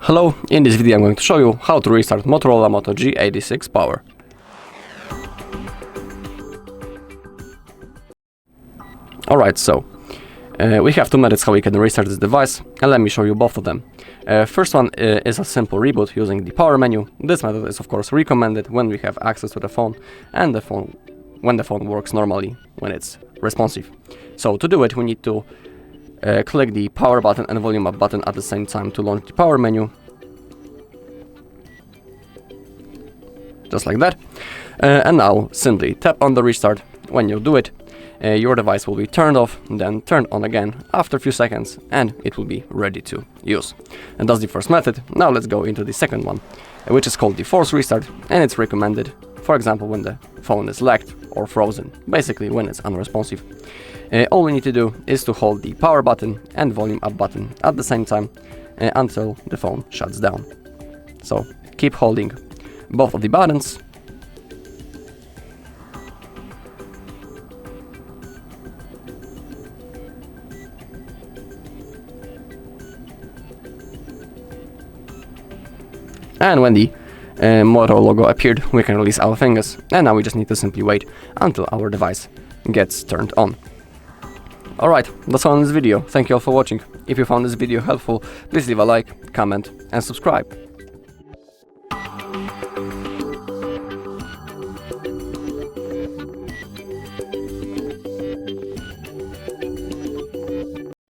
Hello, in this video I'm going to show you how to restart Motorola Moto G86 Power. Alright, so we have two methods how we can restart this device, and let me show you both of them. First one is a simple reboot using the power menu. This method is of course recommended when we have access to the phone and when the phone works normally, when it's responsive. So to do it we need to click the power button and volume up button at the same time to launch the power menu. Just like that. And now simply tap on the restart. When you do it, your device will be turned off, then turned on again after a few seconds, and it will be ready to use. And that's the first method. Now let's go into the second one, which is called the force restart, and it's recommended, for example, when the phone is lagged or frozen, basically when it's unresponsive. All we need to do is to hold the power button and volume up button at the same time until the phone shuts down. So keep holding both of the buttons. And when the Moto logo appeared, we can release our fingers, and now we just need to simply wait until our device gets turned on. Alright, that's all in this video. Thank you all for watching. If you found this video helpful, please leave a like, comment and subscribe.